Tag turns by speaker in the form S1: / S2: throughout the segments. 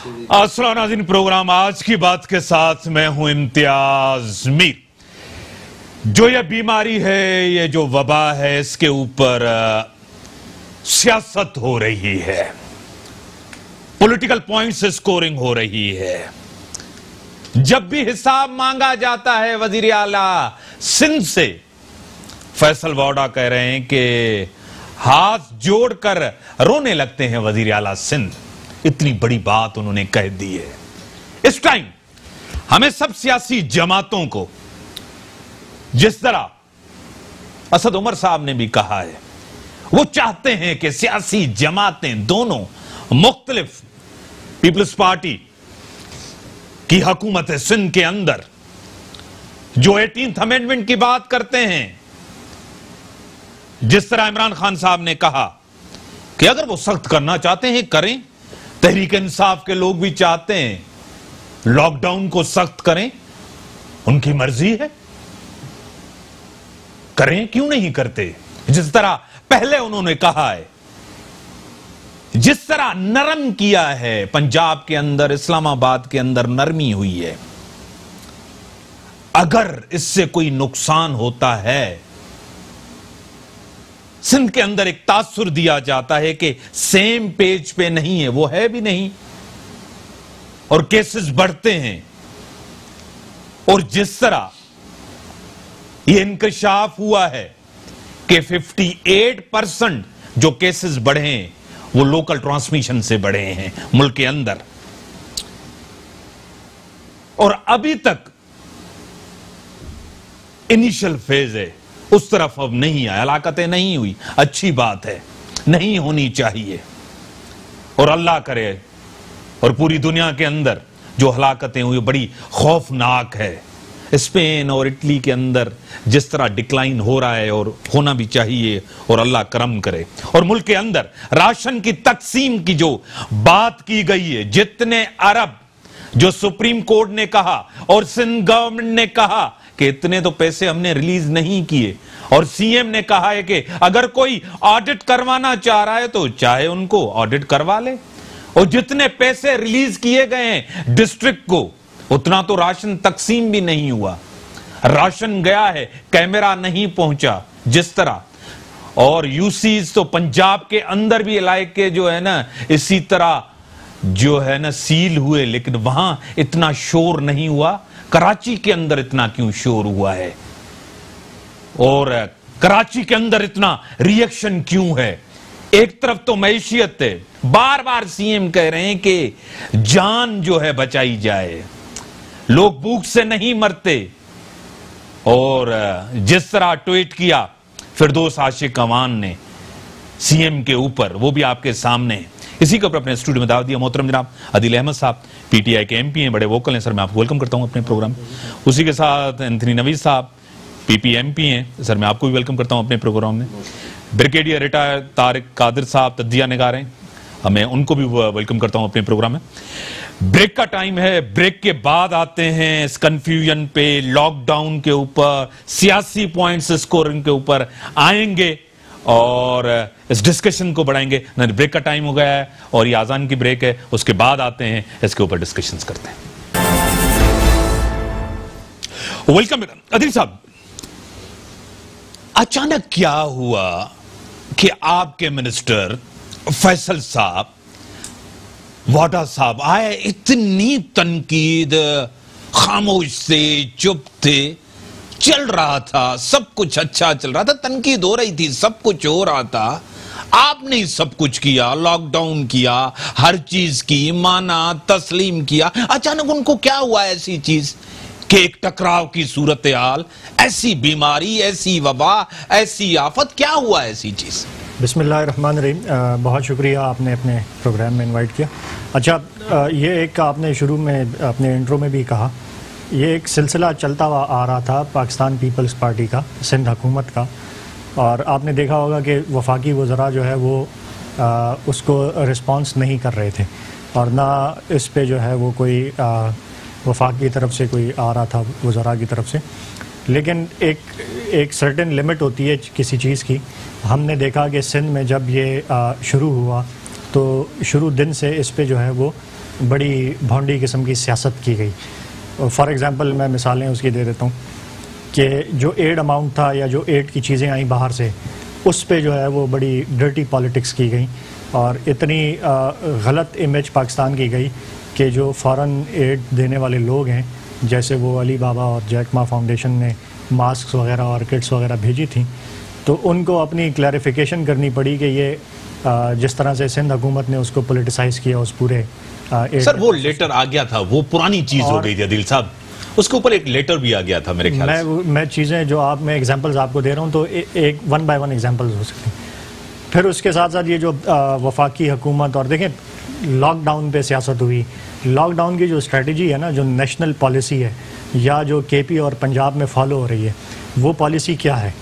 S1: अस्सलाम नाज़रीन, प्रोग्राम आज की बात के साथ मैं हूं इम्तियाज मीर। जो ये बीमारी है, ये जो वबा है, इसके ऊपर सियासत हो रही है, पॉलिटिकल पॉइंट्स स्कोरिंग हो रही है। जब भी हिसाब मांगा जाता है वजीर आला सिंध से, फैसल वाडा कह रहे हैं कि हाथ जोड़कर रोने लगते हैं वजीर आला सिंध। इतनी बड़ी बात उन्होंने कह दी है। इस टाइम हमें सब सियासी जमातों को, जिस तरह असद उमर साहब ने भी कहा है, वो चाहते हैं कि सियासी जमातें दोनों मुख्तलिफ पीपल्स पार्टी की हुकूमत सिंध के अंदर जो 18th अमेंडमेंट की बात करते हैं, जिस तरह इमरान खान साहब ने कहा कि अगर वो सख्त करना चाहते हैं करें, तहरीक इंसाफ के लोग भी चाहते हैं लॉकडाउन को सख्त करें, उनकी मर्जी है, करें, क्यों नहीं करते। जिस तरह पहले उन्होंने कहा है, जिस तरह नरम किया है पंजाब के अंदर, इस्लामाबाद के अंदर नरमी हुई है, अगर इससे कोई नुकसान होता है, सिंध के अंदर एक तासुर दिया जाता है कि सेम पेज पे नहीं है, वो है भी नहीं, और केसेस बढ़ते हैं। और जिस तरह ये इंकशाफ हुआ है कि 58% जो केसेस बढ़े हैं वो लोकल ट्रांसमिशन से बढ़े हैं मुल्क के अंदर, और अभी तक इनिशियल फेज है, उस तरफ अब नहीं आया, हलाकतें नहीं हुई। अच्छी बात है, नहीं होनी चाहिए, और अल्लाह करे। और पूरी दुनिया के अंदर जो हलाकतें हुई बड़ी खौफनाक है। स्पेन और इटली के अंदर जिस तरह डिक्लाइन हो रहा है, और होना भी चाहिए, और अल्लाह करम करे। और मुल्क के अंदर राशन की तकसीम की जो बात की गई है, जितने अरब जो सुप्रीम कोर्ट ने कहा और सिंध गवर्नमेंट ने कहा कि इतने तो पैसे हमने रिलीज नहीं किए, और सीएम ने कहा है कि अगर कोई ऑडिट करवाना चाह रहा है तो चाहे उनको ऑडिट करवा ले, और जितने पैसे रिलीज किए गए हैं डिस्ट्रिक्ट को, उतना तो राशन तकसीम भी नहीं हुआ। राशन गया है, कैमरा नहीं पहुंचा जिस तरह। और यूसीज तो पंजाब के अंदर भी इलाके जो है ना, इसी तरह जो है ना सील हुए, लेकिन वहां इतना शोर नहीं हुआ। कराची के अंदर इतना क्यों शोर हुआ है, और कराची के अंदर इतना रिएक्शन क्यों है। एक तरफ तो मैशियत है, बार बार सीएम कह रहे हैं कि जान जो है बचाई जाए, लोग भूख से नहीं मरते। और जिस तरह ट्वीट किया फिरदौस आशिक अवान ने सीएम के ऊपर, वो भी आपके सामने। इसी के ऊपर अपने स्टूडियो में दावत दिया मोहतरम जनाब आदिल अहमद साहब, पीटीआई के एमपी हैं, बड़े वोकल हैं सर, मैं आपको वेलकम करता हूं अपने प्रोग्राम। उसी के साथ एंथनी नवीद साहब पीपीएमपी हैं सर, मैं आपको भी वेलकम करता हूं अपने प्रोग्राम में। ब्रिगेडियर रिटायर तारिक कादिर साहब तज्जिया निगार हैं, मैं उनको भी वेलकम करता हूं अपने प्रोग्राम में। ब्रेक का टाइम है, ब्रेक के बाद आते हैं इस कंफ्यूजन पे, लॉकडाउन के ऊपर, सियासी पॉइंट्स स्कोरिंग के ऊपर आएंगे और इस डिस्कशन को बढ़ाएंगे। ब्रेक का टाइम हो गया है और ये आजान की ब्रेक है, उसके बाद आते हैं इसके ऊपर डिस्कशंस करते हैं। वेलकम अदिल साहब, अचानक क्या हुआ कि आपके मिनिस्टर फैसल साहब, वाडा साहब आए, इतनी तनकीद, खामोश से, चुप थे, चल रहा था, सब कुछ अच्छा चल रहा था, तनकीद हो रही थी, सब कुछ हो रहा था, आपने सब कुछ किया, लॉकडाउन किया, हर चीज की माना, तस्लीम किया। अचानक उनको क्या हुआ ऐसी चीज कि एक टकराव की सूरत हाल, ऐसी बीमारी, ऐसी वबा, ऐसी आफत, क्या हुआ ऐसी चीज?
S2: बिस्मिल्लाहिर्रहमानिर्रहीम, बहुत शुक्रिया आपने अपने प्रोग्राम में इनवाइट किया। अच्छा, ये एक आपने शुरू में अपने इंट्रो में भी कहा, ये एक सिलसिला चलता हुआ आ रहा था पाकिस्तान पीपल्स पार्टी का, सिंध हुकूमत का, और आपने देखा होगा कि वफाकी वज़रा जो है वो उसको रिस्पांस नहीं कर रहे थे, और ना इस पे जो है वो कोई वफाक की तरफ से कोई आ रहा था वज़रा की तरफ से। लेकिन एक सर्टेन लिमिट होती है किसी चीज़ की। हमने देखा कि सिंध में जब ये शुरू हुआ तो शुरू दिन से इस पे जो है वो बड़ी भौंडी किस्म की सियासत की गई। फॉर एग्ज़ाम्पल मैं मिसालें उसकी दे देता हूँ कि जो एड अमाउंट था या जो एड की चीज़ें आई बाहर से, उस पे जो है वो बड़ी डर्टी पॉलिटिक्स की गई और इतनी गलत इमेज पाकिस्तान की गई कि जो फ़ॉरेन एड देने वाले लोग हैं, जैसे वो अली बाबा और जैक मा फाउंडेशन ने मास्क वगैरह और किट्स वगैरह भेजी थी, तो उनको अपनी क्लैरिफिकेशन करनी पड़ी कि ये जिस तरह से सिंध हुकूमत ने उसको पोलिटिसाइज किया उस पूरे
S1: सर वो लेटर आ गया था, वो पुरानी चीज़ हो गई थी अदिल साहब, उसके ऊपर एक लेटर भी आ गया था मेरे ख्याल से।
S2: मैं चीज़ें जो मैं एग्जांपल्स आपको दे रहा हूँ तो एक वन बाय वन एग्जांपल्स हो सकते हैं। फिर उसके साथ साथ ये जो वफाकी हुकूमत, और देखें लॉकडाउन पे सियासत हुई। लॉकडाउन की जो स्ट्रेटजी है ना, जो नेशनल पॉलिसी है या जो केपी और पंजाब में फॉलो हो रही है, वो पॉलिसी क्या है?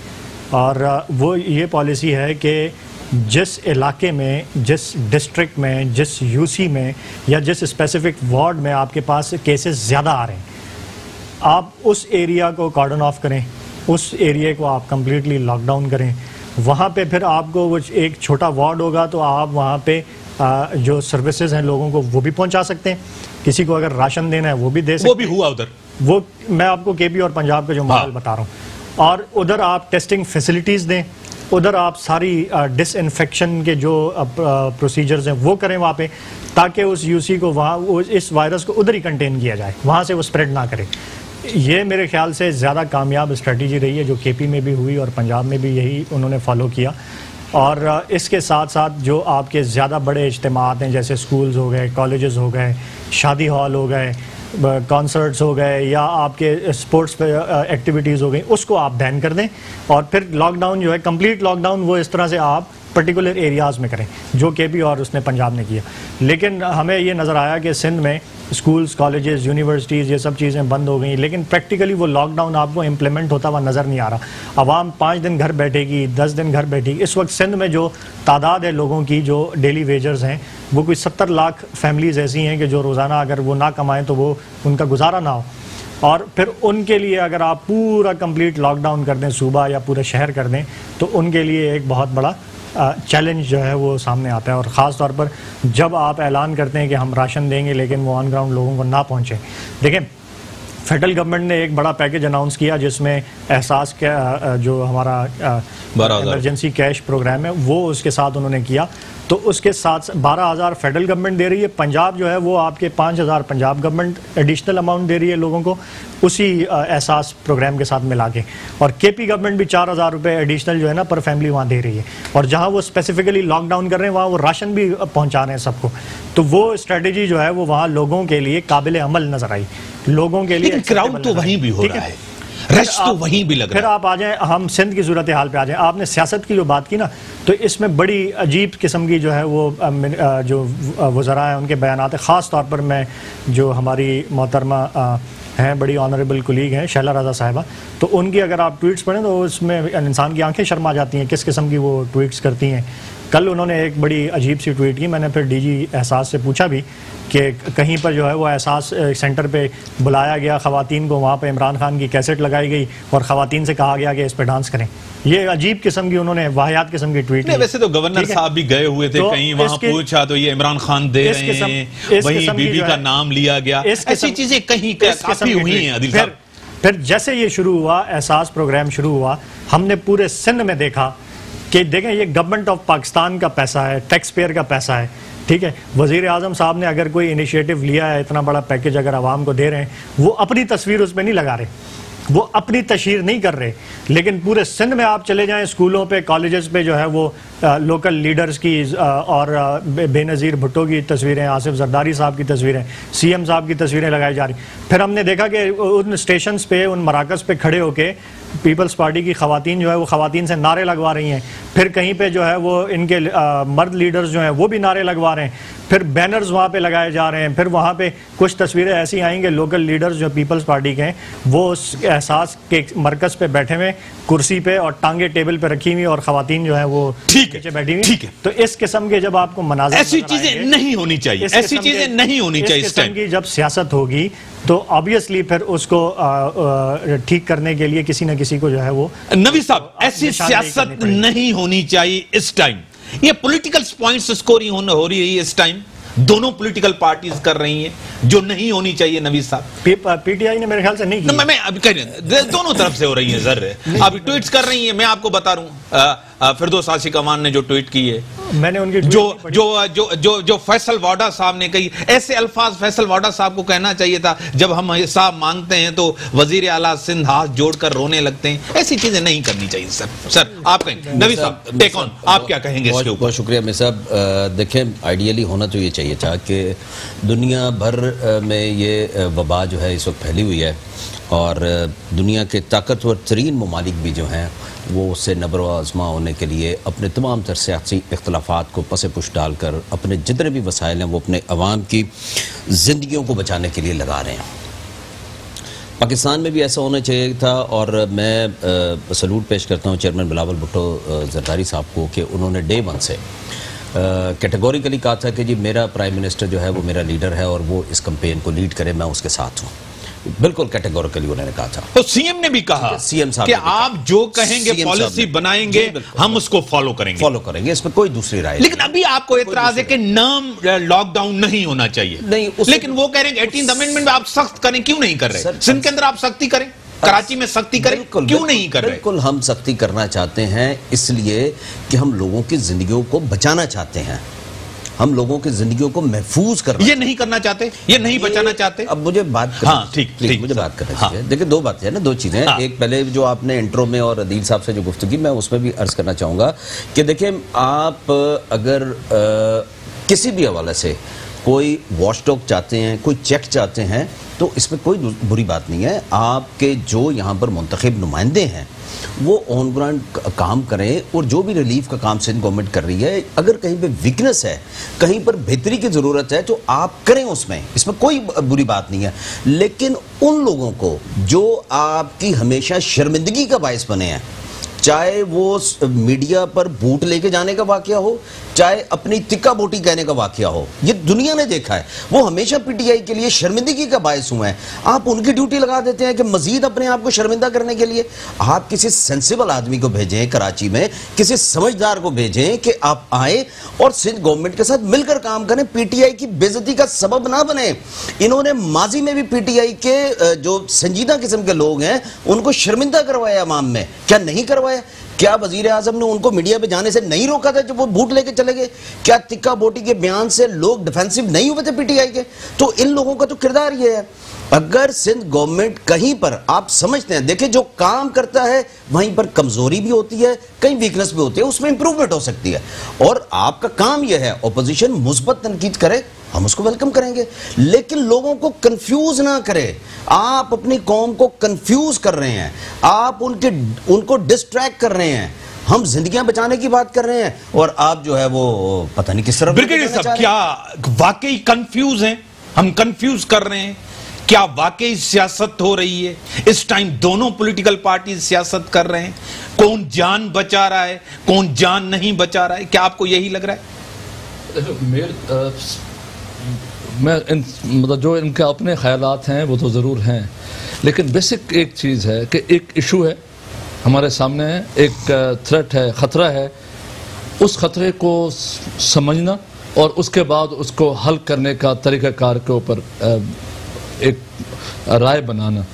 S2: और वो ये पॉलिसी है कि जिस इलाके में, जिस डिस्ट्रिक्ट में, जिस यूसी में या जिस स्पेसिफिक वार्ड में आपके पास केसेस ज़्यादा आ रहे हैं, आप उस एरिया को कॉर्डन ऑफ करें, उस एरिया को आप कम्प्लीटली लॉकडाउन करें। वहाँ पे फिर आपको वो एक छोटा वार्ड होगा तो आप वहाँ पे जो सर्विसेज हैं लोगों को वो भी पहुँचा सकते हैं। किसी को अगर राशन देना है वो भी दे सकते हैं।
S1: वो भी हुआ उधर, वो
S2: मैं आपको केपी और पंजाब का जो मॉडल बता रहा हूँ। और उधर आप टेस्टिंग फैसिलिटीज़ दें, उधर आप सारी डिसइंफेक्शन के जो प्रोसीजर्स हैं वो करें वहाँ पे, ताकि उस यूसी को वहाँ इस वायरस को उधर ही कंटेन किया जाए, वहाँ से वो स्प्रेड ना करे। ये मेरे ख्याल से ज़्यादा कामयाब स्ट्रेटजी रही है, जो केपी में भी हुई और पंजाब में भी यही उन्होंने फॉलो किया। और इसके साथ साथ जो आपके ज़्यादा बड़े इज्तिमात हैं, जैसे स्कूल्स हो गए, कॉलेजेस हो गए, शादी हॉल हो गए, कॉन्सर्ट्स हो गए, या आपके स्पोर्ट्स एक्टिविटीज़ हो गई, उसको आप बैन कर दें। और फिर लॉकडाउन जो है, कंप्लीट लॉकडाउन, वो इस तरह से आप पर्टिकुलर एरियाज़ में करें, जो केपी और उसने पंजाब ने किया। लेकिन हमें ये नज़र आया कि सिंध में स्कूल्स, कॉलेजेस, यूनिवर्सिटीज़, ये सब चीज़ें बंद हो गई, लेकिन प्रैक्टिकली वो लॉकडाउन आपको इम्प्लीमेंट होता हुआ नज़र नहीं आ रहा। आवाम 5 दिन घर बैठेगी, 10 दिन घर बैठेगी। इस वक्त सिंध में जो तादाद है लोगों की जो डेली वेजर्स हैं, वो कोई 70 लाख फैमिलीज़ ऐसी हैं कि जो रोज़ाना अगर वो ना कमाएँ तो वो उनका गुजारा ना हो। और फिर उनके लिए अगर आप पूरा कंप्लीट लॉकडाउन कर दें, सूबा या पूरे शहर कर दें, तो उनके लिए एक बहुत बड़ा चैलेंज जो है वो सामने आता है। और ख़ास तौर पर जब आप ऐलान करते हैं कि हम राशन देंगे लेकिन वो ऑन ग्राउंड लोगों को ना पहुंचे। देखें, फेडरल गवर्नमेंट ने एक बड़ा पैकेज अनाउंस किया जिसमें एहसास का जो हमारा इमरजेंसी कैश प्रोग्राम है वो उसके साथ उन्होंने किया। तो उसके साथ 12,000 फेडरल गवर्नमेंट दे रही है, पंजाब जो है वो आपके 5,000 पंजाब गवर्नमेंट एडिशनल अमाउंट दे रही है लोगों को उसी एहसास प्रोग्राम के साथ मिला के। और केपी गवर्नमेंट भी 4,000 रुपये एडिशनल जो है ना पर फैमिली वहाँ दे रही है। और जहाँ वो स्पेसिफिकली लॉकडाउन कर रहे हैं वहाँ वो राशन भी पहुँचा रहे हैं सबको। तो वो स्ट्रेटेजी जो है वो वहाँ लोगों के लिए काबिल अमल नजर आई, लोगों के लिए।
S1: क्राउड तो वहीं भी हो रहा है, रश तो वहीं भी लग रहा है।
S2: फिर आप आ जाएं, हम सिंध की सूरत हाल पे आ जाएं। आपने सियासत की जो बात की ना, तो इसमें बड़ी अजीब किस्म की जो है वो जो वज़रा हैं उनके बयानात है। ख़ास तौर पर मैं जो हमारी मोहतरमा हैं, बड़ी ऑनरेबल कुलीग हैं शैला रज़ा साहिबा, तो उनकी अगर आप ट्वीट्स पढ़ें तो उसमें इंसान की आंखें शर्मा जाती हैं किस किस्म की वो ट्वीट्स करती हैं। कल उन्होंने एक बड़ी अजीब सी ट्वीट की। मैंने फिर डीजी एहसास से पूछा भी कि कहीं पर जो है वो एहसास सेंटर पे बुलाया गया ख़वातीन को, वहाँ पे इमरान खान की कैसेट लगाई गई और ख़वातीन से कहा गया कि इस पे डांस करें। ये अजीब किस्म की उन्होंने वाहियात किस्म की ट्वीट।
S1: वैसे तो गवर्नर साहब भी गए हुए थे तो कहीं, वहाँ पूछा तो ये इमरान खान दे रहे हैं, वहीं बीबी का नाम लिया गया। ऐसी चीजें कहीं काफी हुई हैं आदिल साहब।
S2: फिर जैसे ये शुरू हुआ, एहसास प्रोग्राम शुरू हुआ, हमने पूरे सिंध में देखा कि देखें ये गवर्नमेंट ऑफ पाकिस्तान का पैसा है, टैक्स पेयर का पैसा है, ठीक है। वज़ीर आज़म साहब ने अगर कोई इनिशिएटिव लिया है, इतना बड़ा पैकेज अगर आवाम को दे रहे हैं, वो अपनी तस्वीर उस पर नहीं लगा रहे, वो अपनी तशहीर नहीं कर रहे। लेकिन पूरे सिंध में आप चले जाएं, स्कूलों पे, कॉलेजेस पे जो है वो लोकल लीडर्स की और बेनज़ीर भुट्टो की तस्वीरें, आसिफ जरदारी साहब की तस्वीरें, सीएम साहब की तस्वीरें लगाई जा रही। फिर हमने देखा कि उन स्टेशन पे, उन मराकज़ पे खड़े होके पीपल्स पार्टी की ख़वातीन जो है वो ख़वातीन से नारे लगवा रही हैं। फिर कहीं पे जो है वो इनके मर्द लीडर्स जो हैं वो भी नारे लगवा रहे हैं। फिर बैनर्स वहाँ पे लगाए जा रहे हैं। फिर वहाँ पे कुछ तस्वीरें ऐसी आएंगी, लोकल लीडर्स जो पीपल्स पार्टी के हैं वो उस एहसास के मरकज़ पे बैठे हुए कुर्सी पे और टांगे टेबल पे रखी हुई और ख़वातीन जो है वो नीचे बैठी हुई।
S1: ठीक है,
S2: तो इस किस्म के जब आपको मनाज़र,
S1: ऐसी चीजें नहीं होनी चाहिए, ऐसी चीजें नहीं होनी चाहिए। इस किस्म
S2: की जब सियासत होगी तो ऑब्वियसली फिर उसको ठीक करने के लिए किसी न किसी को जो है वो।
S1: नबी साहब, ऐसी सियासत नहीं होनी चाहिए इस टाइम। ये पॉलिटिकल पॉइंट्स स्कोरिंग हो रही है इस टाइम, दोनों पॉलिटिकल पार्टीज कर रही हैं जो नहीं होनी चाहिए। नबी साहब,
S2: पीटीआई ने मेरे ख्याल से नहीं की।
S1: मैं अभी कह रही हूं दोनों तरफ से हो रही है सर, अभी ट्वीट्स कर रही है। मैं आपको बता रहा हूं फिरदौस आशिक अमान ने जो ट्वीट की है,
S2: मैंने उनकी
S1: जो फैसल वाडा साहब ने कही, ऐसे अल्फाज फैसल वाडा साहब को कहना चाहिए था, जब हम हिसाब मांगते हैं तो वजीर आला सिंध हाथ जोड़कर रोने लगते हैं। ऐसी चीजें नहीं करनी चाहिए सर। आप कहेंगे नबी साहब, टेक ऑन, आप क्या कहेंगे इसके ऊपर?
S3: बहुत शुक्रिया मिर साहब। देखें, आइडियली होना तो ये चाहिए था कि दुनिया भर में ये वबा जो है इस वक्त फैली हुई है, और दुनिया के ताकतवर तरीन ममालिक भी जो हैं वो उससे नबरो आज़मा होने के लिए अपने तमाम तर सियासी इख्तलाफात को पसे पुश डालकर अपने जितने भी वसाइल हैं वो अपने अवाम की ज़िंदगियों को बचाने के लिए लगा रहे हैं। पाकिस्तान में भी ऐसा होना चाहिए था, और मैं सलूट पेश करता हूँ चेयरमैन बिलावल भुट्टो ज़रदारी साहब को कि उन्होंने डे वन से कैटेगोरिकली कहा था कि जी मेरा प्राइम मिनिस्टर जो है वो मेरा लीडर है और वो इस कैंपेन को लीड करे, मैं उसके साथ हूँ। बिल्कुल कैटेगोरिकली उन्होंने कहा था।
S1: तो सीएम ने भी कहा,
S3: सीएम साहब
S1: कि आप जो कहेंगे पॉलिसी बनाएंगे, हम उसको फॉलो करेंगे,
S3: इसमें कोई दूसरी राय।
S1: लेकिन अभी आपको एतराज है कि नाम लॉकडाउन नहीं होना चाहिए,
S3: नहीं,
S1: लेकिन वो कह रहे हैं 18th अमेंडमेंट में आप सख्त करें, क्यों नहीं कर रहे? सिंध के अंदर आप सख्ती करें, कराची में सख्ती करें, क्यों नहीं कर रहे?
S3: बिल्कुल हम सख्ती करना चाहते हैं, इसलिए कि हम लोगों की जिंदगियों को बचाना चाहते हैं, हम लोगों की जिंदगियों को महफूज करना।
S1: ये नहीं करना चाहते, ये नहीं बचाना चाहते।
S3: अब मुझे बात करनी,
S1: हाँ, ठीक,
S3: मुझे बात करना चाहिए। देखिए, दो बातें हैं ना, दो चीजें।
S1: हाँ। एक
S3: पहले जो आपने इंट्रो में और अदील साहब से जो गुफ्तगी, मैं उसमें भी अर्ज करना चाहूंगा कि देखिए, आप अगर किसी भी हवाले से कोई वॉचडॉग चाहते हैं, कोई चेक चाहते हैं, तो इसमें कोई बुरी बात नहीं है। आपके जो यहाँ पर मुंतखब नुमाइंदे हैं वो ऑन ग्राउंड काम करें, और जो भी रिलीफ का काम सिंध गवर्नमेंट कर रही है, अगर कहीं पे वीकनेस है, कहीं पर बेहतरी की ज़रूरत है, तो आप करें उसमें, इसमें कोई बुरी बात नहीं है। लेकिन उन लोगों को जो आपकी हमेशा शर्मिंदगी का बायस बने हैं, चाहे वो मीडिया पर बूट लेके जाने का वाकया हो, चाहे अपनी तिक्का बोटी कहने का वाकया हो, ये दुनिया ने देखा है, वो हमेशा पीटीआई के लिए शर्मिंदगी का बायस हुए हैं। आप उनकी ड्यूटी लगा देते हैं कि मजीद अपने आप को शर्मिंदा करने के लिए। आप किसी सेंसिबल आदमी को भेजें कराची में, किसी समझदार को भेजें कि आप आए और सिंध गवर्नमेंट के साथ मिलकर काम करें, पीटीआई की बेइज्जती का सबब ना बने। इन्होंने माजी में भी पीटीआई के जो संजीदा किस्म के लोग हैं उनको शर्मिंदा करवाया अवाम में, क्या नहीं करवाया? क्या वजीर आजम ने उनको मीडिया पे जाने से नहीं रोका था जब वो बूट लेके चले गए? क्या तिक्का बोटी के बयान से लोग डिफेंसिव नहीं हुए थे पीटीआई के? तो इन लोगों का तो किरदार ये है। अगर सिंध गवर्नमेंट कहीं पर आप समझते हैं, देखिए जो काम करता है वहीं पर कमजोरी भी होती है, कहीं वीकनेस भी होती है, उसमें इंप्रूवमेंट हो सकती है, और आपका काम यह है अपोजिशन मुस्बत तनकीद करे, हम उसको वेलकम करेंगे, लेकिन लोगों को कंफ्यूज ना करें। आप अपनी कौम को कंफ्यूज कर रहे हैं, आप उनको डिस्ट्रैक्ट कर रहे हैं। हम जिंदगियां बचाने की बात कर रहे हैं और आप जो है वो पता नहीं किस तरफ।
S1: ब्रिगेडियर साहब, क्या वाकई कंफ्यूज हैं? हम कंफ्यूज कर रहे हैं? क्या वाकई सियासत हो रही है इस टाइम? दोनों पॉलिटिकल पार्टी सियासत कर रहे हैं, कौन जान बचा रहा है, कौन जान नहीं बचा रहा है? क्या आपको यही लग रहा है?
S4: मतलब जो इनके अपने ख्यालात हैं वो तो ज़रूर हैं, लेकिन बेसिक एक चीज़ है कि एक इशू है हमारे सामने है, एक थ्रेट है, ख़तरा है। उस ख़तरे को समझना और उसके बाद उसको हल करने का तरीक़ाकार के ऊपर एक राय बनाना।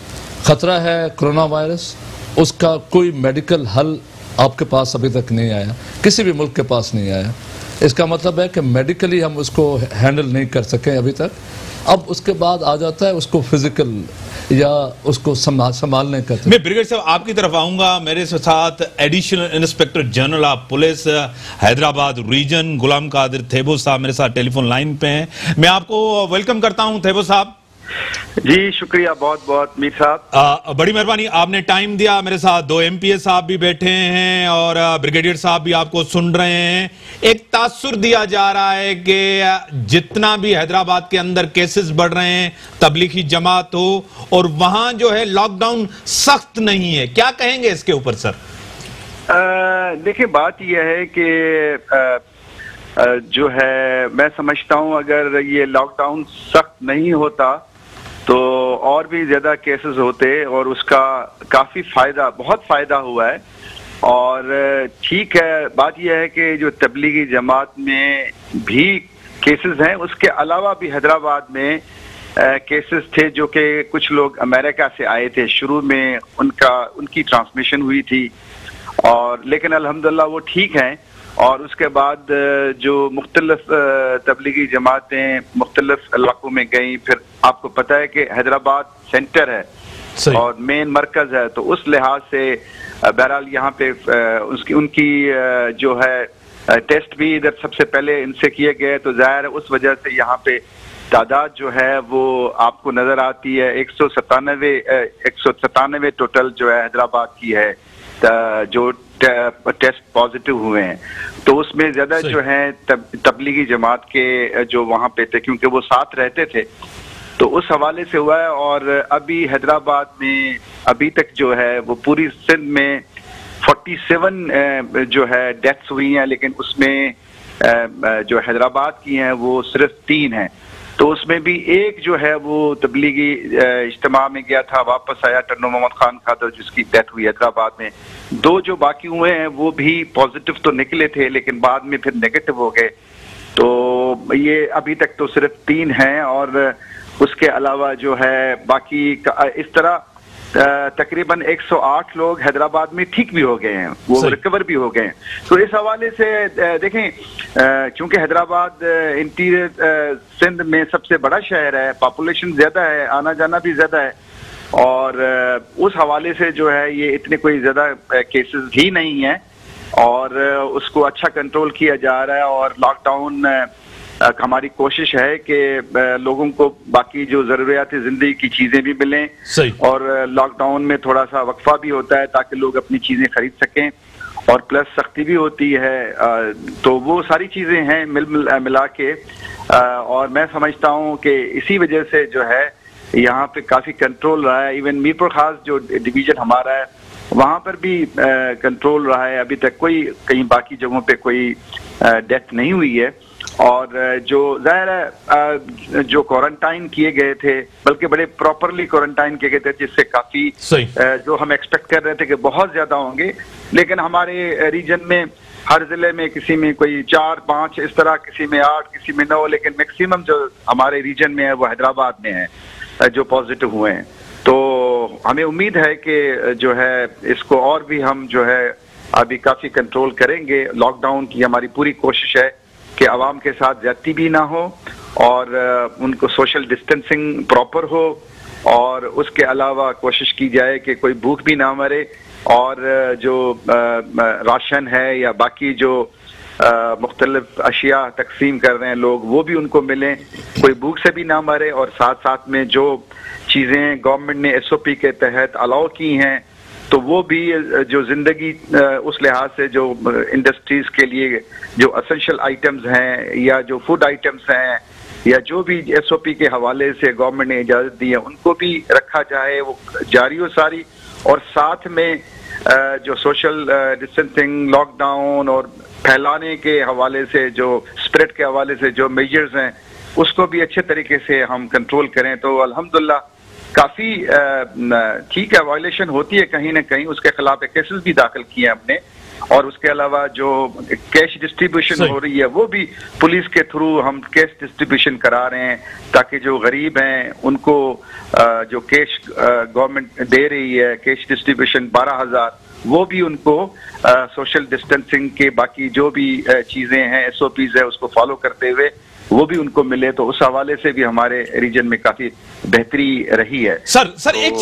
S4: ख़तरा है कोरोना वायरस, उसका कोई मेडिकल हल आपके पास अभी तक नहीं आया, किसी भी मुल्क के पास नहीं आया। इसका मतलब है कि मेडिकली हम उसको हैंडल नहीं कर सके अभी तक। अब उसके बाद आ जाता है उसको फिजिकल या उसको संभालने का।
S1: मैं ब्रिगेडियर साहब आपकी तरफ आऊंगा। मेरे साथ additional inspector general of police Hyderabad region Ghulam Qadir Thebo साहब मेरे साथ टेलीफोन लाइन पे हैं। मैं आपको वेलकम करता हूं थेबो साहब।
S5: जी शुक्रिया बहुत बहुत मीर साहब,
S1: बड़ी मेहरबानी, आपने टाइम दिया। मेरे साथ दो एमपीए साहब भी बैठे हैं और ब्रिगेडियर साहब भी आपको सुन रहे हैं। एक तासुर दिया जा रहा है कि जितना भी हैदराबाद के अंदर केसेस बढ़ रहे हैं, तबलीगी जमात हो और वहां जो है लॉकडाउन सख्त नहीं है, क्या कहेंगे इसके ऊपर सर?
S5: देखिए बात यह है कि जो है मैं समझता हूं अगर ये लॉकडाउन सख्त नहीं होता तो और भी ज्यादा केसेस होते और उसका काफी फायदा, बहुत फायदा हुआ है। और ठीक है, बात यह है कि जो तबलीगी जमात में भी केसेस हैं, उसके अलावा भी हैदराबाद में केसेस थे जो कि कुछ लोग अमेरिका से आए थे। शुरू में उनकी ट्रांसमिशन हुई थी, और लेकिन अल्हम्दुलिल्लाह वो ठीक हैं। और उसके बाद जो मुख्तलिफ तबलीगी जमातें मुख्तलिफ इलाकों में गई, फिर आपको पता है कि हैदराबाद सेंटर है और मेन मरकज है, तो उस लिहाज से बहरहाल यहाँ पे उनकी जो है टेस्ट भी इधर सबसे पहले इनसे किए गए, तो जाहिर है उस वजह से यहाँ पे तादाद जो है वो आपको नजर आती है। 197 टोटल जो है हैदराबाद की है जो टेस्ट पॉजिटिव हुए हैं, तो उसमें ज्यादा जो है तबलीगी जमात के जो वहां पे थे, क्योंकि वो साथ रहते थे, तो उस हवाले से हुआ है। और अभी हैदराबाद में अभी तक जो है वो पूरी सिंध में 47 जो है डेथ्स हुई हैं, लेकिन उसमें जो हैदराबाद की हैं वो सिर्फ 3 हैं। तो उसमें भी एक जो है वो तबलीगी इज्तिमा में गया था, वापस आया, टन्नू मोहम्मद खान खादर, जिसकी डेथ हुई हैदराबाद में। 2 जो बाकी हुए हैं वो भी पॉजिटिव तो निकले थे, लेकिन बाद में फिर नेगेटिव हो गए। तो ये अभी तक तो सिर्फ 3 हैं, और उसके अलावा जो है बाकी इस तरह तकरीबन 108 लोग हैदराबाद में ठीक भी हो गए हैं, वो रिकवर भी हो गए हैं। तो इस हवाले से देखें, चूंकि हैदराबाद इंटीरियर सिंध में सबसे बड़ा शहर है, पॉपुलेशन ज्यादा है, आना जाना भी ज्यादा है, और उस हवाले से जो है ये इतने कोई ज्यादा केसेस भी नहीं है, और उसको अच्छा कंट्रोल किया जा रहा है। और लॉकडाउन हमारी कोशिश है कि लोगों को बाकी जो जरूरियाती जिंदगी की चीजें भी मिलें, और लॉकडाउन में थोड़ा सा वक्फा भी होता है ताकि लोग अपनी चीजें खरीद सकें, और प्लस सख्ती भी होती है। तो वो सारी चीजें हैं मिला के, और मैं समझता हूँ कि इसी वजह से जो है यहाँ पे काफी कंट्रोल रहा है। इवन मीरपुर खास जो डिवीजन हमारा है वहां पर भी कंट्रोल रहा है, अभी तक कोई कहीं बाकी जगहों पे कोई डेथ नहीं हुई है। और जो जाहिर है जो क्वारंटाइन किए गए थे, बल्कि बड़े प्रॉपरली क्वारंटाइन किए गए थे, जिससे काफी जो हम एक्सपेक्ट कर रहे थे कि बहुत ज्यादा होंगे, लेकिन हमारे रीजन में हर जिले में किसी में कोई 4-5 इस तरह, किसी में 8, किसी में 9, लेकिन मैक्सिमम जो हमारे रीजन में है वो हैदराबाद में है जो पॉजिटिव हुए हैं। तो हमें उम्मीद है कि जो है इसको और भी हम जो है अभी काफी कंट्रोल करेंगे। लॉकडाउन की हमारी पूरी कोशिश है कि आवाम के साथ ज्यादती भी ना हो, और उनको सोशल डिस्टेंसिंग प्रॉपर हो, और उसके अलावा कोशिश की जाए कि कोई भूख भी ना मरे, और जो राशन है या बाकी जो मुख्तलिफ अशिया तकसीम कर रहे हैं लोग, वो भी उनको मिलें, कोई भूख से भी ना मरे। और साथ साथ में जो चीजें गवर्नमेंट ने SOP के तहत अलाउ की हैं, तो वो भी जो जिंदगी उस लिहाज से जो इंडस्ट्रीज के लिए जो एसेंशियल आइटम्स हैं या जो फूड आइटम्स हैं या जो भी SOP के हवाले से गवर्नमेंट ने इजाजत दी है, उनको भी रखा जाए, वो जारी हो सारी। और साथ में जो सोशल डिस्टेंसिंग, लॉकडाउन और फैलाने के हवाले से, जो स्प्रेड के हवाले से जो मेजर्स हैं, उसको भी अच्छे तरीके से हम कंट्रोल करें। तो अल्हम्दुलिल्लाह काफी ठीक है, वायलेशन होती है कहीं ना कहीं, उसके खिलाफ केसेस भी दाखिल किए हमने। और उसके अलावा जो कैश डिस्ट्रीब्यूशन हो रही है, वो भी पुलिस के थ्रू हम कैश डिस्ट्रीब्यूशन करा रहे हैं, ताकि जो गरीब हैं उनको जो कैश गवर्नमेंट दे रही है, कैश डिस्ट्रीब्यूशन 12,000, वो भी उनको सोशल डिस्टेंसिंग के बाकी जो भी चीजें हैं, SOPs है, उसको फॉलो करते हुए वो भी उनको मिले। तो उस हवाले से भी हमारे रीजन में काफी बेहतरी रही है।
S1: सर
S5: तो,
S1: एक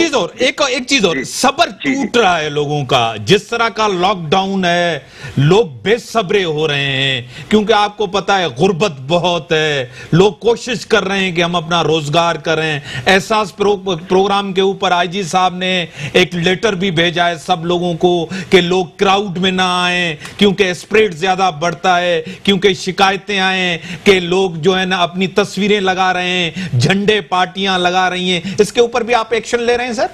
S1: चीज और सब्र टूट रहा है लोगों का। जिस तरह का लॉकडाउन है, लोग बेसब्रे हो रहे हैं, क्योंकि आपको पता है गुर्बत बहुत है, लोग कोशिश कर रहे हैं कि हम अपना रोजगार करें। एहसास प्रोग्राम के ऊपर IG साहब ने एक लेटर भी भेजा है सब लोगों को कि लोग क्राउड में ना आए, क्योंकि स्प्रेड ज्यादा बढ़ता है, क्योंकि शिकायतें आए कि लोग जो है ना अपनी तस्वीरें लगा रहे हैं, झंडे पार्टियां लगा रही हैं। इसके ऊपर भी आप एक्शन ले रहे हैं सर?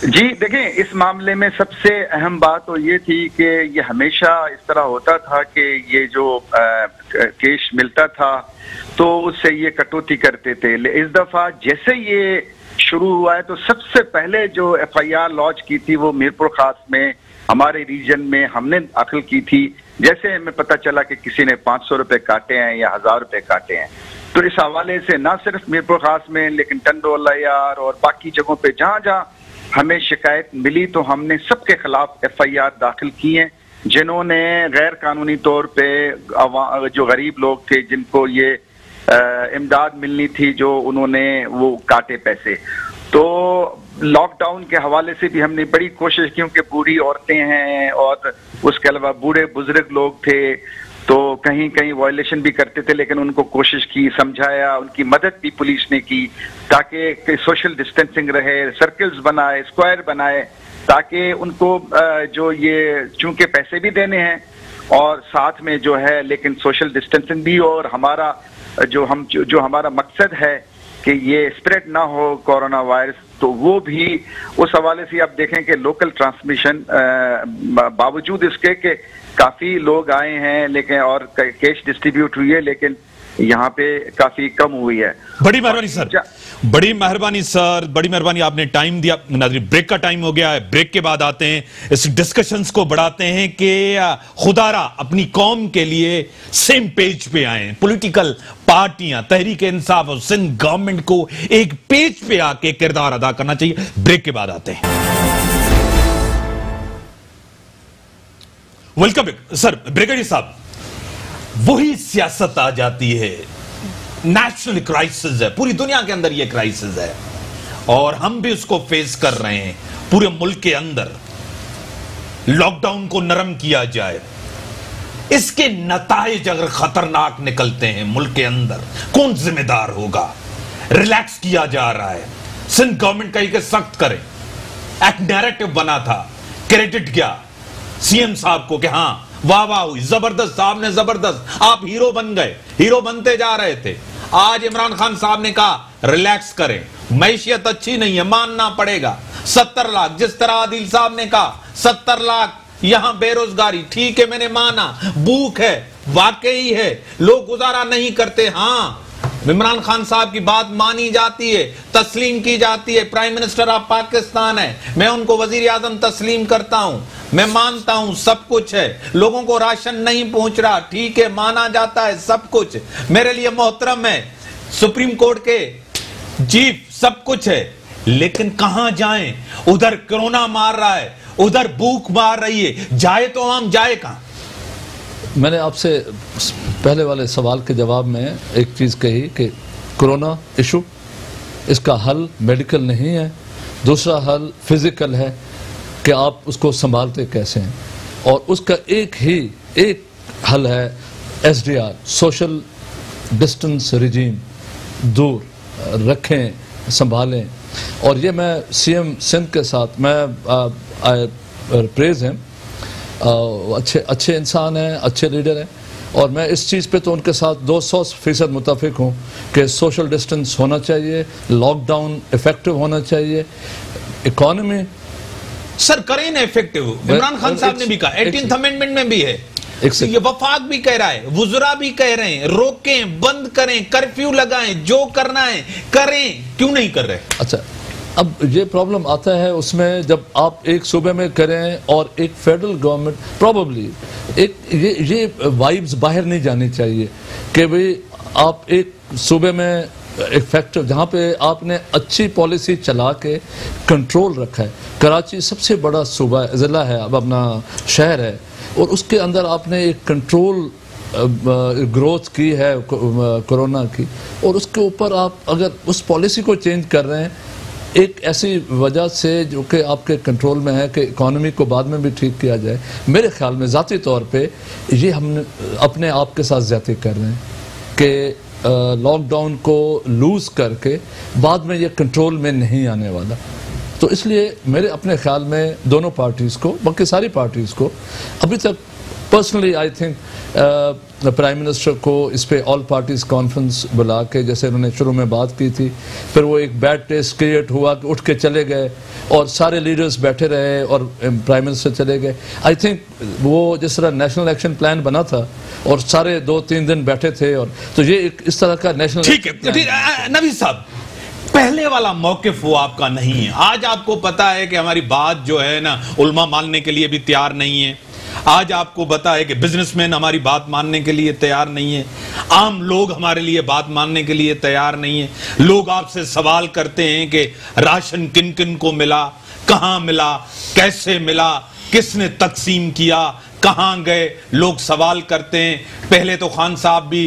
S5: जी देखें, इस मामले में सबसे अहम बात तो ये थी कि ये हमेशा इस तरह होता था कि ये जो कैश मिलता था तो उससे ये कटौती करते थे। इस दफा जैसे ये शुरू हुआ है तो सबसे पहले जो FIR लॉन्च की थी वो मीरपुर खास में हमारे रीजन में हमने दाखिल की थी। जैसे हमें पता चला कि किसी ने 500 रुपए काटे हैं या 1000 रुपए काटे हैं, तो इस हवाले से ना सिर्फ मीरपुर खास में लेकिन टंडोला यार और बाकी जगहों पे जहां जहां हमें शिकायत मिली तो हमने सबके खिलाफ FIR दाखिल की हैं, जिन्होंने गैर कानूनी तौर पे जो गरीब लोग थे जिनको ये इमदाद मिलनी थी, जो उन्होंने वो काटे पैसे। तो लॉकडाउन के हवाले से भी हमने बड़ी कोशिश की, क्योंकि बूढ़ी औरतें हैं और उसके अलावा बूढ़े बुजुर्ग लोग थे, तो कहीं कहीं वायलेशन भी करते थे, लेकिन उनको कोशिश की, समझाया, उनकी मदद भी पुलिस ने की ताकि सोशल डिस्टेंसिंग रहे, सर्कल्स बनाए, स्क्वायर बनाए, ताकि उनको जो ये चूंकि पैसे भी देने हैं और साथ में जो है लेकिन सोशल डिस्टेंसिंग भी, और हमारा जो हमारा मकसद है कि ये स्प्रेड ना हो कोरोना वायरस, तो वो भी उस हवाले से आप देखें कि लोकल ट्रांसमिशन बावजूद इसके कि काफी लोग आए हैं लेकिन और कैश डिस्ट्रीब्यूट हुई है, लेकिन यहाँ पे काफी कम हुई है।
S1: बड़ी मेहरबानी सर, बड़ी मेहरबानी सर, बड़ी मेहरबानी, आपने टाइम दिया। नाज़रीन, ब्रेक का टाइम हो गया है, ब्रेक के बाद आते हैं, इस डिस्कशंस को बढ़ाते हैं कि खुदारा अपनी कौम के लिए सेम पेज पे आए। पॉलिटिकल पार्टियां, तहरीक इंसाफ और सिंध गवर्नमेंट को एक पेज पे आके किरदार अदा करना चाहिए। ब्रेक के बाद आते हैं। Welcome back sir. ब्रिगेडियर साहब, वही सियासत आ जाती है, नेशनल क्राइसिस है, पूरी दुनिया के अंदर यह क्राइसिस है और हम भी उसको फेस कर रहे हैं। पूरे मुल्क के अंदर लॉकडाउन को नरम किया जाए, इसके नताइज अगर खतरनाक निकलते हैं मुल्क के अंदर, कौन जिम्मेदार होगा? रिलैक्स किया जा रहा है, सिंध गवर्नमेंट कही कि सख्त करे, एक नैरेटिव बना था, क्रेडिट गया सीएम साहब को कि हां वाह वाह हुई, जबरदस्त, साहब ने जबरदस्त, आप हीरो बन गए, हीरो बनते जा रहे थे। आज इमरान खान साहब ने कहा रिलैक्स करें, मैशियत अच्छी नहीं है, मानना पड़ेगा। 70 लाख, जिस तरह आदिल साहब ने कहा 70 लाख यहां बेरोजगारी, ठीक है, मैंने माना, भूख है, वाकई है, लोग गुजारा नहीं करते। हां, इमरान खान साहब की बात मानी जाती है, तस्लीम की जाती है, प्राइम मिनिस्टर ऑफ पाकिस्तान है, मैं उनको वजीर आजम तस्लीम करता हूं, मैं मानता हूं सब कुछ है, लोगों को राशन नहीं पहुंच रहा, ठीक है, माना जाता है सब कुछ, मेरे लिए मोहतरम है, सुप्रीम कोर्ट के चीफ, सब कुछ है, लेकिन कहां जाएं? उधर कोरोना मार रहा है, उधर भूख मार रही है, जाए तो हम जाए कहां?
S4: मैंने आपसे पहले वाले सवाल के जवाब में एक चीज़ कही कि कोरोना इशू, इसका हल मेडिकल नहीं है, दूसरा हल फिजिकल है कि आप उसको संभालते कैसे हैं, और उसका एक हल है SDR, सोशल डिस्टेंस रिजीम, दूर रखें, संभालें। और ये मैं CM सिंध के साथ मैं प्रेज हैं, अच्छे इंसान हैं, अच्छे लीडर हैं, और मैं इस चीज़ पे तो उनके साथ 200% मुताफिक हूँ कि सोशल डिस्टेंस होना चाहिए, लॉकडाउन इफेक्टिव होना चाहिए, इकोनॉमी
S1: सर करें ना इफेक्टिव। इमरान खान साहब ने भी कहा, 18th अमेंडमेंट में भी है, ये वफाक भी कह रहा है, वुज़रा भी कह रहे हैं, रोकें, बंद करें, कर्फ्यू लगाएं, जो करना है करें, क्यों नहीं कर रहे?
S4: अच्छा, अब ये प्रॉब्लम आता है उसमें जब आप एक सूबे में करें और एक फेडरल गवर्नमेंट, प्रॉबली एक ये वाइब्स बाहर नहीं जानी चाहिए कि भाई आप एक सूबे में एक फैक्टर जहाँ पे आपने अच्छी पॉलिसी चला के कंट्रोल रखा है। कराची सबसे बड़ा सूबा ज़िला है, अब अपना शहर है, और उसके अंदर आपने एक कंट्रोल ग्रोथ की है कोरोना की, और उसके ऊपर आप अगर उस पॉलिसी को चेंज कर रहे हैं एक ऐसी वजह से जो कि आपके कंट्रोल में है कि इकॉनमी को बाद में भी ठीक किया जाए, मेरे ख्याल में ज़ाती तौर पे ये हम अपने आप के साथ ज़्यादती कर रहे हैं कि लॉकडाउन को लूज़ करके बाद में ये कंट्रोल में नहीं आने वाला। तो इसलिए मेरे अपने ख्याल में दोनों पार्टीज़ को, बाकी सारी पार्टीज़ को अभी तक personally I think prime minister को इस पे ऑल पार्टीज कॉन्फ्रेंस बुला के, जैसे उन्होंने शुरू में बात की थी, फिर वो एक बैड टेस्ट क्रिएट हुआ कि उठ के चले गए और सारे लीडर्स बैठे रहे और प्राइम मिनिस्टर चले गए। आई थिंक वो जिस तरह नेशनल एक्शन प्लान बना था और सारे 2-3 दिन बैठे थे, और तो ये एक इस तरह का नेशनल,
S1: ठीक है नबी साहब, पहले वाला मौकिफ वो आपका नहीं है। आज आपको पता है कि हमारी बात जो है ना उल्मा मानने के लिए भी तैयार नहीं है। आज आपको पता है कि बिजनेसमैन हमारी बात मानने के लिए तैयार नहीं है। आम लोग हमारे लिए बात मानने के लिए तैयार नहीं है। लोग आपसे सवाल करते हैं कि राशन किन किन को मिला, कहां मिला, कैसे मिला, किसने तकसीम किया, कहां गए, लोग सवाल करते हैं। पहले तो खान साहब भी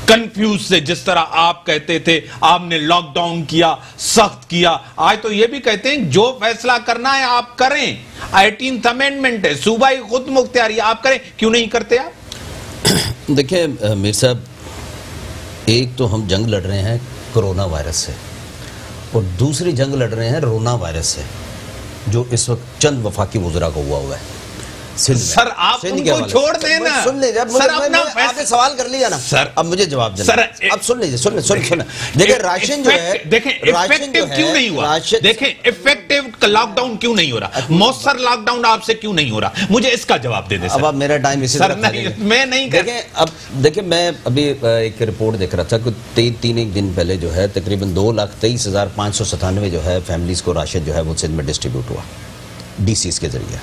S1: कंफ्यूज से, जिस तरह आप कहते थे आपने लॉकडाउन किया, सख्त किया, आज तो ये भी कहते हैं जो फैसला करना है आप करें। 18th अमेंडमेंट है, सूबाई खुद मुख्तियारी, आप करें, क्यों नहीं करते आप?
S3: देखिए मीर साहब, एक तो हम जंग लड़ रहे हैं कोरोना वायरस से और दूसरी जंग लड़ रहे हैं रोना वायरस से, जो इस वक्त चंद वफाकी वुज़रा को हुआ है।
S1: सर आप उनको छोड़ देना,
S3: सुन लीजिए, सर अपना आपने सवाल कर लिया ना सर, अब मुझे जवाब देना सर। अब सुन लीजिए, सुन देखिए राशन जो है,
S1: देखें इफेक्टिव क्यों नहीं हुआ, देखें इफेक्टिव लॉकडाउन क्यों नहीं हो रहा, मौसर लॉकडाउन आपसे क्यों नहीं हो रहा, मुझे इसका जवाब दे दे सर।
S3: अब आप मेरा टाइम इसी
S1: तरह मैं नहीं
S3: देखें। अब देखिए मैं अभी एक रिपोर्ट देख रहा था कि तीन एक दिन पहले जो है तकरीबन 2,23,597 जो है फैमिलीज को राशन जो है वो सिंध में डिस्ट्रीब्यूट हुआ DCs के जरिए,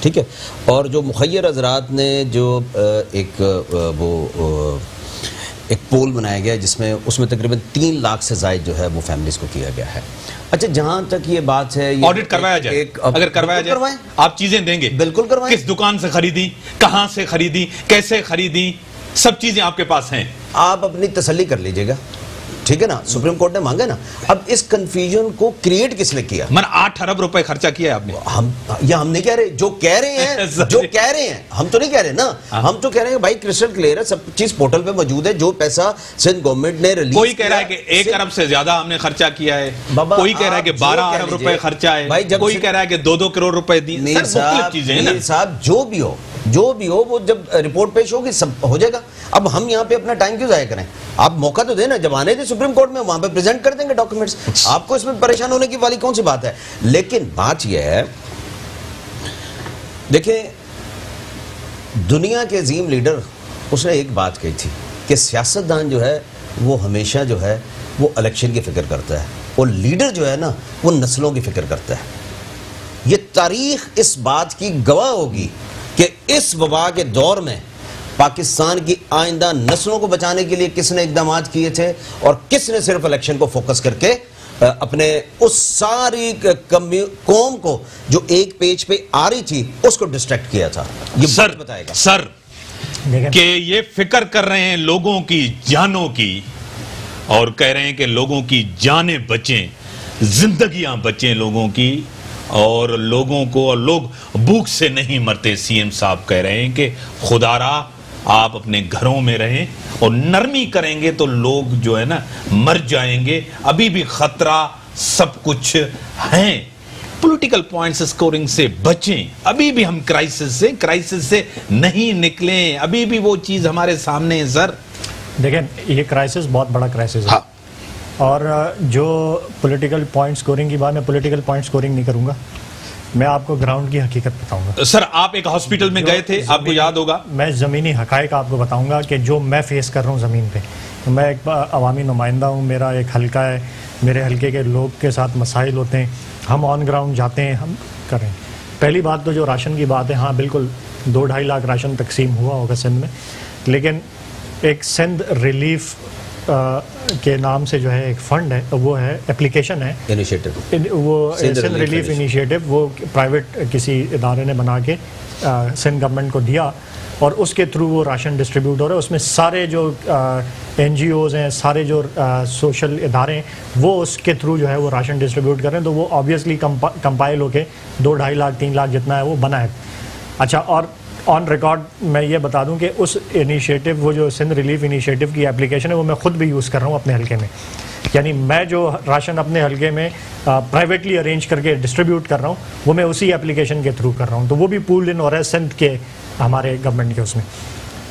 S3: ठीक है। और जो मुखय्यर हजरात ने जो एक पोल बनाया गया जिसमें उसमें तकरीबन 3 लाख से ज़ायद जो है वो फैमिलीज को किया गया है। अच्छा, जहां तक ये बात है,
S1: ऑडिट करवाया जाए, अगर करवाया जाए आप चीजें देंगे?
S3: बिल्कुल करवाएं।
S1: किस दुकान से खरीदी, कहां से खरीदी, कैसे खरीदी, सब चीजें आपके पास हैं।
S3: आप अपनी तसल्ली कर लीजिएगा, ठीक है ना। सुप्रीम कोर्ट ने मांगे ना। अब इस कंफ्यूजन को क्रिएट किसने किया?
S1: मैंने 8 अरब रुपए खर्चा किया है आपने।
S3: हम नहीं कह रहे, जो कह रहे हैं जो कह रहे हैं, हम तो नहीं कह रहे ना। हम तो कह रहे हैं भाई क्रिस्टल क्लियर है, सब चीज पोर्टल पे मौजूद है। जो पैसा सिंध गवर्नमेंट ने रिलीज,
S1: कोई कह रहा है कि 1 अरब से ज्यादा हमने खर्चा किया है, कोई कह रहा है कि 12 अरब रुपए खर्चा है, कोई कह रहा है कि 2-2 करोड़ रुपए दिए।
S3: मीर साहब, जो भी हो वो जब रिपोर्ट पेश होगी सब हो जाएगा। अब हम यहाँ पे अपना टाइम क्यों जाया करें? आप मौका तो देना, जब आने थे सुप्रीम कोर्ट में वहां पे प्रेजेंट कर देंगे डॉक्यूमेंट्स। आपको इसमें परेशान होने की वाली कौन सी बात है? लेकिन बात यह है, देखिए दुनिया के अजीम लीडर, उसने एक बात कही थी कि सियासतदान जो है वो हमेशा जो है वो इलेक्शन की फिक्र करता है और लीडर जो है ना वो नस्लों की फिक्र करता है। ये तारीख इस बात की गवाह होगी कि इस वबा के दौर में पाकिस्तान की आइंदा नस्लों को बचाने के लिए किसने इकदाम किए थे और किसने सिर्फ इलेक्शन को फोकस करके अपने उस सारी कौम को जो एक पेज पे आ रही थी उसको डिस्ट्रैक्ट किया था। ये
S1: सर
S3: बताएगा
S1: सर कि ये फिक्र कर रहे हैं लोगों की जानों की और कह रहे हैं कि लोगों की जानें बचें, जिंदगियां बचें लोगों की, और लोगों को, और लोग भूख से नहीं मरते। सीएम साहब कह रहे हैं कि खुदारा आप अपने घरों में रहें और नरमी करेंगे तो लोग जो है ना मर जाएंगे। अभी भी खतरा सब कुछ है। पॉलिटिकल पॉइंट्स स्कोरिंग से बचें। अभी भी हम क्राइसिस से नहीं निकले। अभी भी वो चीज हमारे सामने है सर।
S2: देखें, ये क्राइसिस बहुत बड़ा क्राइसिस है। और जो पॉलिटिकल पॉइंट स्कोरिंग की बात, मैं पॉलिटिकल पॉइंट स्कोरिंग नहीं करूंगा, मैं आपको ग्राउंड की हकीकत बताऊंगा।
S1: सर आप एक हॉस्पिटल में गए थे, आपको याद होगा।
S2: मैं ज़मीनी हकायक आपको बताऊंगा कि जो मैं फेस कर रहा हूँ ज़मीन पे। तो मैं एक अवामी नुमाइंदा हूँ, मेरा एक हल्का है, मेरे हल्के के लोग के साथ मसाइल होते हैं, हम ऑन ग्राउंड जाते हैं, हम करें। पहली बात तो जो राशन की बात है, हाँ बिल्कुल 2-2.5 लाख राशन तकसीम हुआ होगा सिंध में, लेकिन एक सिंध रिलीफ के नाम से जो है एक फंड है, वो है एप्लीकेशन है,
S3: इनिशिएटिव,
S2: वो सिंध रिलीफ इनिशिएटिव, वो प्राइवेट किसी इदारे ने बना के सिंध गवर्नमेंट को दिया और उसके थ्रू वो राशन डिस्ट्रीब्यूट हो रहा है। उसमें सारे जो NGOs हैं, सारे जो सोशल इदारे हैं, वो उसके थ्रू जो है वो राशन डिस्ट्रीब्यूट कर रहे हैं। तो वो ऑब्वियसली कंपाइल होके 2-2.5 लाख 3 लाख जितना है वो बना है। अच्छा, और ऑन रिकॉर्ड मैं ये बता दूं कि उस इनिशिएटिव, वो जो सिंध रिलीफ इनिशिएटिव की एप्लीकेशन है, वो मैं खुद भी यूज़ कर रहा हूँ अपने हल्के में। यानी मैं जो राशन अपने हल्के में प्राइवेटली अरेंज करके डिस्ट्रीब्यूट कर रहा हूँ, वो मैं उसी एप्लीकेशन के थ्रू कर रहा हूँ। तो वो भी पूल्ड इन हो रहा है सिंध के, हमारे गवर्नमेंट के उसमें।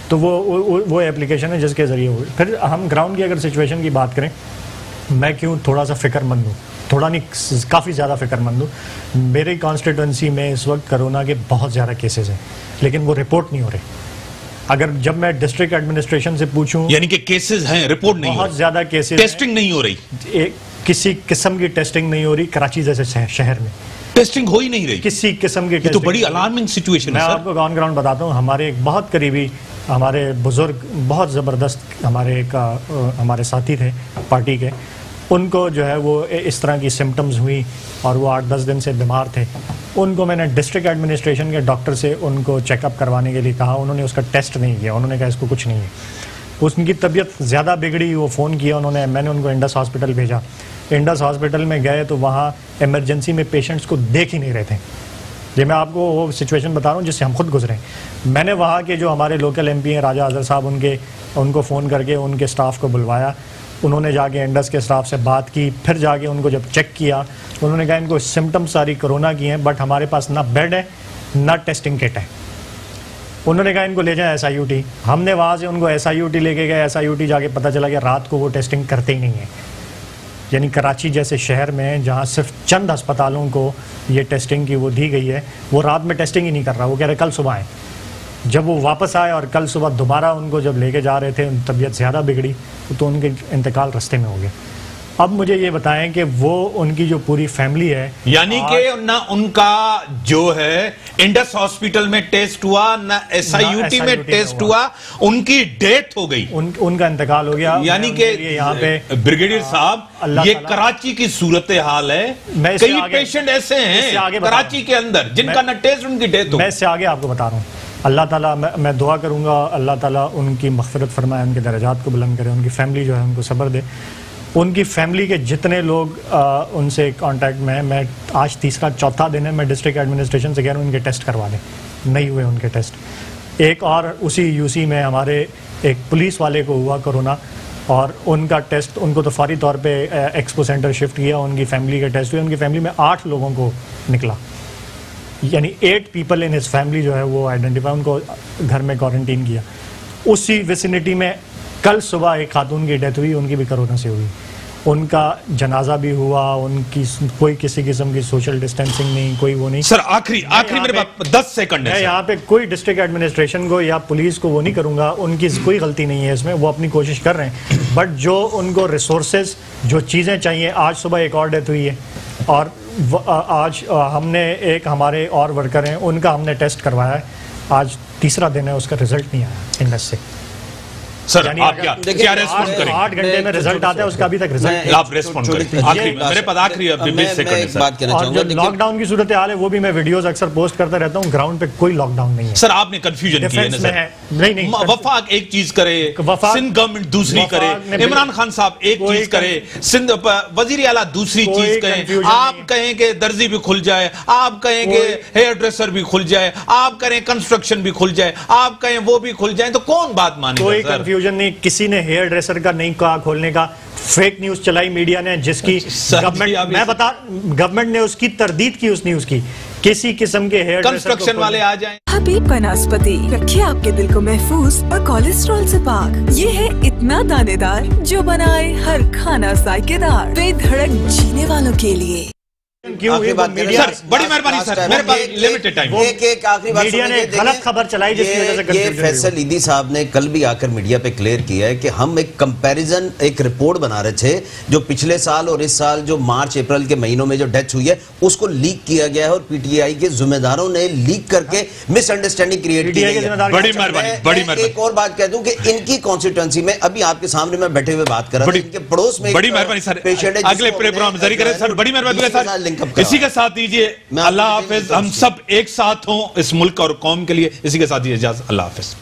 S2: तो वो एप्लीकेशन है जिसके ज़रिए हो। फिर हम ग्राउंड की अगर सिचुएशन की बात करें, मैं क्यों थोड़ा सा फ़िक्रमंद हूँ, थोड़ा नहीं काफ़ी ज़्यादा फ़िक्रमंद हूँ। मेरी कॉन्स्टिट्यूंसी में इस वक्त कोरोना के बहुत ज़्यादा केसेस हैं, लेकिन वो रिपोर्ट नहीं हो रहे। अगर जब मैं डिस्ट्रिक्ट एडमिनिस्ट्रेशन से पूछूं,
S1: यानी कि केसेस हैं, रिपोर्ट नहीं,
S2: बहुत ज़्यादा केसेस,
S1: टेस्टिंग नहीं हो रही।
S2: किसी किस्म की टेस्टिंग नहीं हो रही कराची जैसे शहर में,
S1: टेस्टिंग हो ही नहीं रही
S2: किसी किस्म की।
S1: ये तो बड़ी अलार्मिंग सिचुएशन है।
S2: मैं आपको ऑन ग्राउंड बताता हूँ, हमारे एक बहुत करीबी, हमारे बुजुर्ग, बहुत ज़बरदस्त हमारे साथी थे पार्टी के, उनको जो है वो इस तरह की सिम्टम्स हुई और वो 8-10 दिन से बीमार थे। उनको मैंने डिस्ट्रिक्ट एडमिनिस्ट्रेशन के डॉक्टर से उनको चेकअप करवाने के लिए कहा, उन्होंने उसका टेस्ट नहीं किया, उन्होंने कहा इसको कुछ नहीं है। उनकी तबीयत ज़्यादा बिगड़ी, वो फ़ोन किया उन्होंने, मैंने उनको इंडस हॉस्पिटल भेजा। इंडस हॉस्पिटल में गए तो वहाँ इमरजेंसी में पेशेंट्स को देख ही नहीं रहे थे। ये मैं आपको वो सिचुएशन बता रहा हूँ जिससे हम खुद गुजरे। मैंने वहाँ के जो हमारे लोकल MP हैं राजा अजहर साहब, उनको फ़ोन करके उनके स्टाफ को बुलवाया, उन्होंने जाके इंडस के स्टाफ से बात की, फिर जाके उनको जब चेक किया उन्होंने कहा इनको सिम्टम्स सारी कोरोना की हैं, बट हमारे पास ना बेड है ना टेस्टिंग किट है। उन्होंने कहा इनको ले जाएं SIUT। हमने वहाँ से उनको SIUT लेके गए, SIUT जाके पता चला कि रात को वो टेस्टिंग करते ही नहीं है। यानी कराची जैसे शहर में जहाँ सिर्फ चंद अस्पतालों को ये टेस्टिंग की वो दी गई है, वो रात में टेस्टिंग ही नहीं कर रहा, वो कह रहे कल सुबह आए। जब वो वापस आए और कल सुबह दोबारा उनको जब लेके जा रहे थे, तबीयत ज़्यादा बिगड़ी तो उनके इंतकाल रास्ते में हो गया। अब मुझे ये बताएं कि वो उनकी जो पूरी फैमिली है,
S1: यानी कि ना उनका जो है इंडस हॉस्पिटल में टेस्ट हुआ ना SIUT में टेस्ट हुआ, उनकी डेथ हो गई,
S2: उनका इंतकाल हो गया।
S1: यानी कि यहाँ पे ब्रिगेडियर साहब ये कराची की सूरत हाल है। कई पेशेंट ऐसे हैं कराची के अंदर जिनका ना टेस्ट, उनकी डेथ हो।
S2: मैं इससे आगे आपको बता रहा हूँ। अल्लाह ताला, मैं दुआ करूँगा अल्लाह ताला उनकी मग़फ़िरत फरमाए, उनके दर्जात को बुलंद करे, उनकी फैमिली जो है उनको सब्र दे। उनकी फैमिली के जितने लोग उनसे कांटेक्ट में हैं, मैं आज तीसरा चौथा दिन है, मैं डिस्ट्रिक्ट एडमिनिस्ट्रेशन से कह रहा हूँ इनके टेस्ट करवा दें, नहीं हुए उनके टेस्ट। एक और उसी UC में हमारे एक पुलिस वाले को हुआ कोरोना और उनका टेस्ट, उनको तो फौरी तौर पे एक्सपो सेंटर शिफ्ट किया, उनकी फैमिली के टेस्ट हुए, उनकी फैमिली में 8 लोगों को निकला, यानी 8 पीपल इन हिज फैमिली जो है वो आइडेंटिफाई, उनको घर में क्वारंटीन किया। उसी विसिनिटी में कल सुबह एक खातून की डेथ हुई, उनकी भी कोरोना से हुई, उनका जनाजा भी हुआ, उनकी कोई किसी किस्म की सोशल डिस्टेंसिंग नहीं, कोई वो नहीं।
S1: सर आखिरी मेरे पास 10 सेकंड है।
S2: मैं यहाँ पे कोई डिस्ट्रिक्ट एडमिनिस्ट्रेशन को या पुलिस को वो नहीं करूँगा, उनकी कोई गलती नहीं है इसमें, वो अपनी कोशिश कर रहे हैं, बट जो उनको रिसोर्सेज, जो चीज़ें चाहिए, आज सुबह एक और डेथ हुई है और आज हमने एक हमारे और वर्कर हैं उनका हमने टेस्ट करवाया है, आज तीसरा दिन है, उसका रिजल्ट नहीं आया इंडस से।
S1: सर आप क्या रेस्पॉन्ड करेंगे?
S2: 8 घंटे में रिजल्ट आता है, उसका अभी तक रिजल्ट
S1: आप रेस्पॉन्ड करें। आखिरी मेरे पास आखिरी अभी 20 सेकंड है
S3: बात कहना
S2: और
S3: चाहूंगा।
S2: जो लॉकडाउन की सूरत हाल है वो भी मैं वीडियोस अक्सर पोस्ट करता रहता हूँ, ग्राउंड पे कोई लॉकडाउन नहीं है।
S1: सर आपने कंफ्यूजन किया ना सर,
S2: नहीं
S1: वफाक एक चीज करे, सिंध गवर्नमेंट दूसरी करे, इमरान खान साहब एक चीज करे, सिंध वजीर आला दूसरी चीज कहें, आप कहें कि दर्जी भी खुल जाए, आप कहें कि हेयर ड्रेसर भी खुल जाए, आप करें कंस्ट्रक्शन भी खुल जाए, आप कहें वो भी खुल जाए, तो कौन बात मानेगा?
S2: कोई कंफ्यूजन नहीं, किसी ने हेयर ड्रेसर का नहीं कहा खोलने का, फेक न्यूज चलाई मीडिया ने, जिसकी गवर्नमेंट ने उसकी तरदीद की उस न्यूज की। किसी किस्म के हेयर
S1: कंस्ट्रक्शन वाले आ जाएं।
S6: हबीब वनस्पति रखिए आपके दिल को महफूज और कोलेस्ट्रॉल से पाक। ये है इतना दानेदार जो बनाए हर खाना जायकेदार, बेधड़क जीने वालों के लिए।
S2: क्यों ये
S1: सर बड़ी मेहरबानी सर, मेरे पास लिमिटेड टाइम।
S3: एक आखिरी बात
S2: मीडिया ने गलत खबर चलाई जिसकी वजह से
S3: ये
S2: कंफ्यूजन
S3: फैसल ईदी साहब ने कल भी आकर मीडिया पे क्लियर किया है कि हम एक कंपैरिजन, एक रिपोर्ट बना रहे थे जो पिछले साल और इस साल जो मार्च अप्रैल के महीनों में जो डेथ हुई है उसको लीक किया गया है और PTI के जिम्मेदारों ने लीक करके मिसअंडरस्टैंडिंग क्रिएट की है।
S1: बड़ी मेहरबानी।
S3: एक और बात कह दूं कि इनकी कॉन्स्टिट्यूएंसी में अभी आपके सामने मैं बैठे हुए बात कर रहा हूं, इनके पड़ोस में
S1: बड़ी मेहरबानी सर, अगले प्रोग्राम जारी करें सर, बड़ी मेहरबानी। इसी के साथ दीजिए अल्लाह हाफिज, हम सब एक साथ हों इस मुल्क और कौम के लिए, इसी के साथ दीजिए इजाजत, अल्लाह हाफिज।